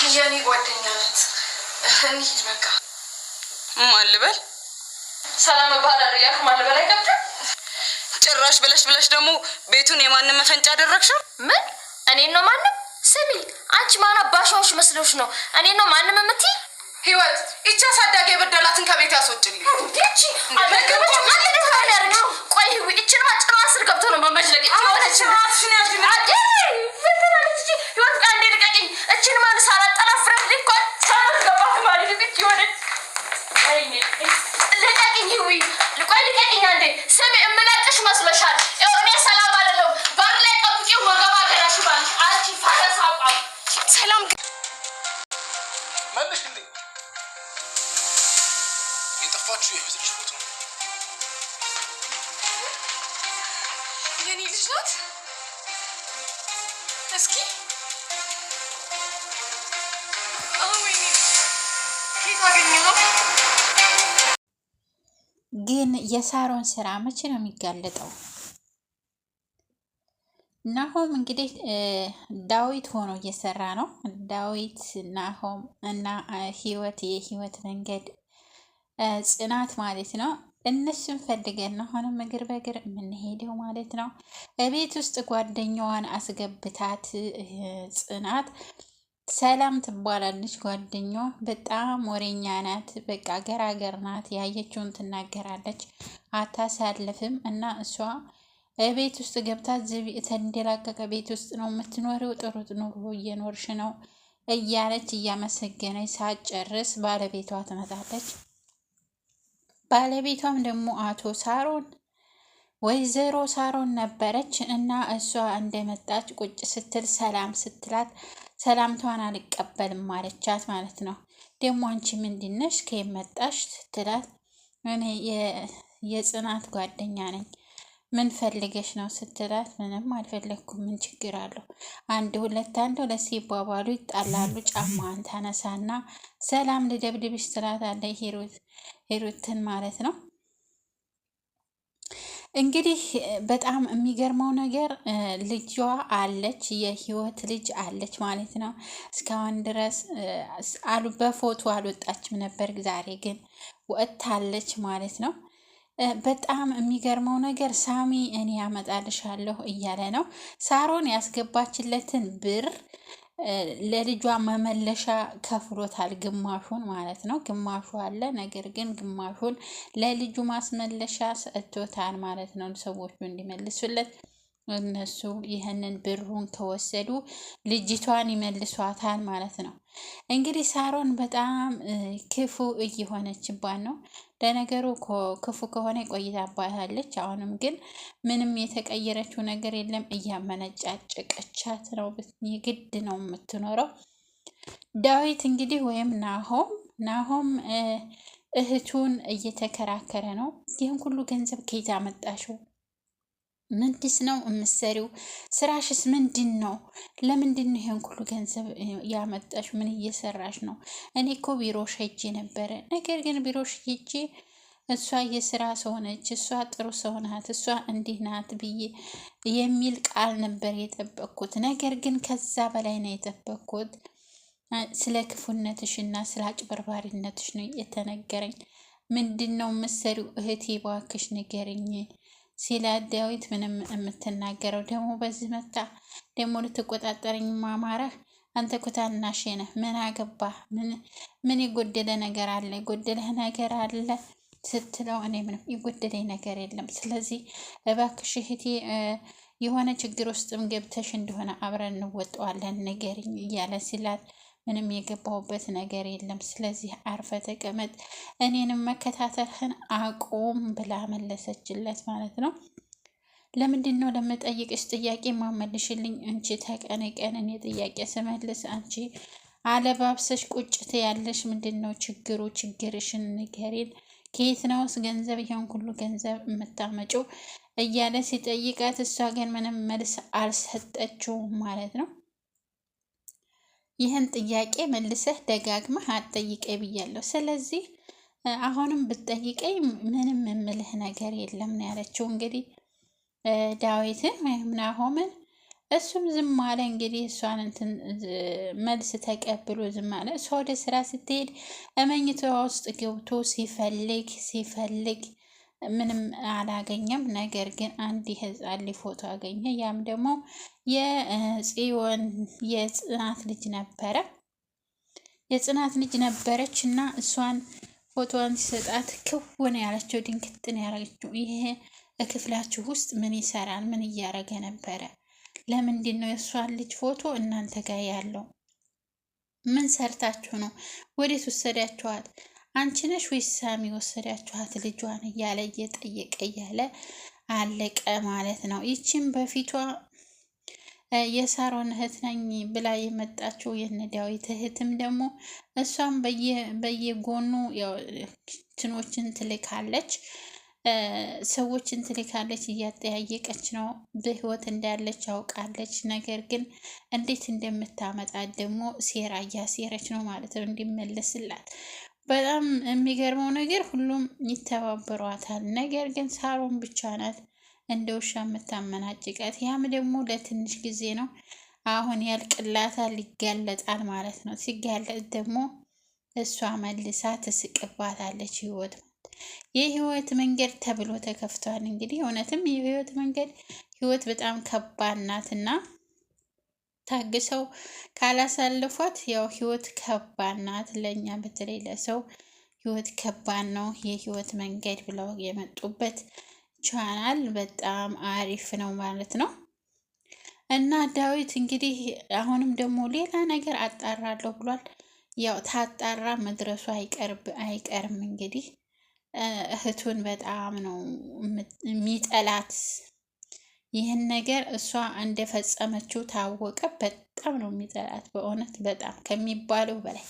የኔ ጓደኛ ናት። እንሂድ በቃ። ማልበል ሰላም ባላል ያልኩ ማልበል አይከብድም። ጭራሽ ብለሽ ደግሞ ቤቱን የማንም መፈንጫ አደረግሽው። ምን? እኔን ነው ማንም? ስሚ አንቺ ማን አባሽሽ መስሎሽ ነው እኔን ነው ማንም የምትይ? ህይወት እቻ ሳዳገ የበደላትን ከቤት ያስወጭልኝ። እቺ አለገበች ማለት ነው ያረጋው። ቆይ እቺን ማጭራ ስር ገብቶ ነው መመጅለቅ። እቺ ወለች አፍሽን ያዝ። ፈተናለች። ህይወት አንዴ ልቀቂኝ። እቺን ማን ሳላጠላፍረ ልቆይ ሳላስ ገባክ ማለት ነው። እቺ ወለች አይኔ ልቀቂኝ። ህዊ ልቆይ ልቀቂኝ አንዴ። ስሚ እምለቅሽ መስሎሻል? እኔ ሰላም አይደለም ባር ላይ ጠብቂው ወገባ ገራሽ ባል አንቺ ፈረሳቋ ሰላም መልሽ እንዴ የጠፋችሁ የህዝብሽ ፎቶ ነው። የኔ ልጅ ናት። እስኪ ወይኔ ከየት አገኘኸው? ግን የሳሮን ስራ መቼ ነው የሚጋለጠው? ናሆም እንግዲህ ዳዊት ሆኖ እየሰራ ነው። ዳዊት ናሆም እና ህይወት የህይወት መንገድ ጽናት ማለት ነው። እነሱን ፈልገን ነው አሁንም እግር በእግር የምንሄደው ማለት ነው። ቤት ውስጥ ጓደኛዋን አስገብታት ጽናት ሰላም ትባላለች። ጓደኛዋ በጣም ወሬኛ ናት። በቃ ገራገር ናት። ያየችውን ትናገራለች፣ አታሳልፍም። እና እሷ ቤት ውስጥ ገብታ ተንደላቀቀ ቤት ውስጥ ነው የምትኖሪው፣ ጥሩ ኑሮ እየኖርሽ ነው እያለች እያመሰገነች ሳትጨርስ ባለቤቷ ትመጣለች። ባለቤቷም ደግሞ አቶ ሳሮን ወይዘሮ ሳሮን ነበረች እና እሷ እንደመጣች ቁጭ ስትል ሰላም ስትላት ሰላምቷን አልቀበልም ማለቻት ማለት ነው። ደግሞ አንቺ ምንድነሽ ከየት መጣሽ ስትላት እኔ የጽናት ጓደኛ ነኝ ምን ፈልገሽ ነው ስትላት ምንም አልፈለግኩም ምን ችግር አለው አንድ ሁለት ሲባባሉ ይጣላሉ። ጫማዋን ታነሳና ሰላም ልደብድብሽ ትላታለች ሂሩትን ማለት ነው። እንግዲህ በጣም የሚገርመው ነገር ልጇ አለች፣ የህይወት ልጅ አለች ማለት ነው። እስካሁን ድረስ በፎቶ አልወጣችም ነበር፣ ዛሬ ግን ወጥታለች ማለት ነው። በጣም የሚገርመው ነገር ሳሚ እኔ ያመጣልሻለሁ እያለ ነው። ሳሮን ያስገባችለትን ብር ለልጇ መመለሻ ከፍሎታል፣ ግማሹን ማለት ነው። ግማሹ አለ፣ ነገር ግን ግማሹን ለልጁ ማስመለሻ ሰጥቶታል ማለት ነው። ሰዎቹ እንዲመልሱለት እነሱ ይህንን ብሩን ከወሰዱ ልጅቷን ይመልሷታል ማለት ነው። እንግዲህ ሳሮን በጣም ክፉ እየሆነችባት ነው። ለነገሩ ክፉ ከሆነ ቆይታባታለች። አሁንም ግን ምንም የተቀየረችው ነገር የለም። እያመነጫጨቀቻት ነው። የግድ ነው የምትኖረው። ዳዊት እንግዲህ ወይም ናሆም እህቱን እየተከራከረ ነው። ይህን ሁሉ ገንዘብ ከየት አመጣሽው? ምንድስ ነው የምትሰሪው? ስራሽስ ምንድን ነው? ለምንድን ነው ይሄን ሁሉ ገንዘብ ያመጣሽ? ምን እየሰራሽ ነው? እኔ እኮ ቢሮሽ ሄጄ ነበረ። ነገር ግን ቢሮሽ ሄጄ እሷ የስራ ሰው ነች፣ እሷ ጥሩ ሰው ናት፣ እሷ እንዲህ ናት ብዬ የሚል ቃል ነበር የጠበቅኩት። ነገር ግን ከዛ በላይ ነው የጠበቅኩት። ስለ ክፉነትሽ እና ስለ አጭበርባሪነትሽ ነው የተነገረኝ። ምንድን ነው የምትሰሪው እህቴ? እባክሽ ንገሪኝ ሲላት ዳዊት ምንም የምትናገረው ደግሞ በዚህ መጣ ደግሞ ልትቆጣጠረኝ ማማረህ አንተ እኮ ታናሼ ነህ፣ ምን አገባህ? ምን የጎደለ ነገር አለ? የጎደለህ ነገር አለ ስትለው እኔ ምንም የጎደለኝ ነገር የለም። ስለዚህ እባክሽ እህቴ የሆነ ችግር ውስጥም ገብተሽ እንደሆነ አብረን እንወጣዋለን ንገሪኝ እያለ ሲላት ምንም የገባሁበት ነገር የለም። ስለዚህ አርፈ ተቀመጥ፣ እኔንም መከታተልህን አቁም ብላ መለሰችለት ማለት ነው። ለምንድን ነው ለምጠይቅሽ ጥያቄ ማመልሽልኝ? አንቺ ተቀን ቀን እኔ ጥያቄ ስመልስ አንቺ አለባብሰሽ ቁጭት ያለሽ ምንድን ነው ችግሩ? ችግርሽን ንገሪን። ከየት ነውስ ገንዘብ ይሄን ሁሉ ገንዘብ የምታመጪው? እያለ ሲጠይቃት እሷ ግን ምንም መልስ አልሰጠችውም ማለት ነው። ይህን ጥያቄ መልሰህ ደጋግመህ አትጠይቀኝ ብያለሁ። ስለዚህ አሁንም ብትጠይቀኝ ምንም የምልህ ነገር የለም ነው ያለችው። እንግዲህ ዳዊትን ወይም ናሆምን እሱም ዝም አለ። እንግዲህ እሷን እንትን መልስ ተቀብሎ ዝም አለ። እሷ ወደ ስራ ስትሄድ እመኝታዋ ውስጥ ገብቶ ሲፈልግ ምንም አላገኘም። ነገር ግን አንድ የህፃን ልጅ ፎቶ አገኘ። ያም ደግሞ የጽናት ልጅ ነበረ። የጽናት ልጅ ነበረች እና እሷን ፎቶዋን ሲሰጣት ክውን ያለችው ድንግጥን ያደረገችው ይሄ ክፍላችሁ ውስጥ ምን ይሰራል? ምን እያደረገ ነበረ? ለምንድን ነው የእሷን ልጅ ፎቶ እናንተ ጋር ያለው? ምን ሰርታችሁ ነው? ወዴት ወሰዳችኋት? አንቺ ነሽ ወይስ ሳሚ ወሰዳችኋት ልጇን? እያለ እየጠየቀ እያለ አለቀ ማለት ነው። ይቺም በፊቷ የሳሮን እህት ነኝ ብላ የመጣችው የነ ዳዊት እህትም ደግሞ እሷም በየጎኑ ችኖችን ትልካለች፣ ሰዎችን ትልካለች፣ እያጠያየቀች ነው። በህይወት እንዳለች አውቃለች። ነገር ግን እንዴት እንደምታመጣት ደግሞ ሴራ እያሴረች ነው ማለት ነው እንዲመለስላት። በጣም የሚገርመው ነገር ሁሉም ይተባበሯታል። ነገር ግን ሳሮን ብቻ ናት እንደ ውሻ የምታመናጭቃት። ያም ደግሞ ለትንሽ ጊዜ ነው። አሁን ያልቅላታል፣ ይጋለጣል ማለት ነው። ሲጋለጥ ደግሞ እሷ መልሳ ትስቅባታለች። የህይወት መንገድ ተብሎ ተከፍቷል። እንግዲህ እውነትም የህይወት መንገድ ህይወት በጣም ከባድ ናትና ታግሰው ካላሳልፏት ያው ህይወት ከባድ ናት። ለእኛ በተለይ ለሰው ህይወት ከባድ ነው። የህይወት መንገድ ብለው የመጡበት ቻናል በጣም አሪፍ ነው ማለት ነው። እና ዳዊት እንግዲህ አሁንም ደግሞ ሌላ ነገር አጣራለሁ ብሏል። ያው ታጣራ መድረሱ አይቀርም። እንግዲህ እህቱን በጣም ነው የሚጠላት። ይህን ነገር እሷ እንደፈጸመችው ታወቀ። በጣም ነው የሚጠላት በእውነት በጣም ከሚባለው በላይ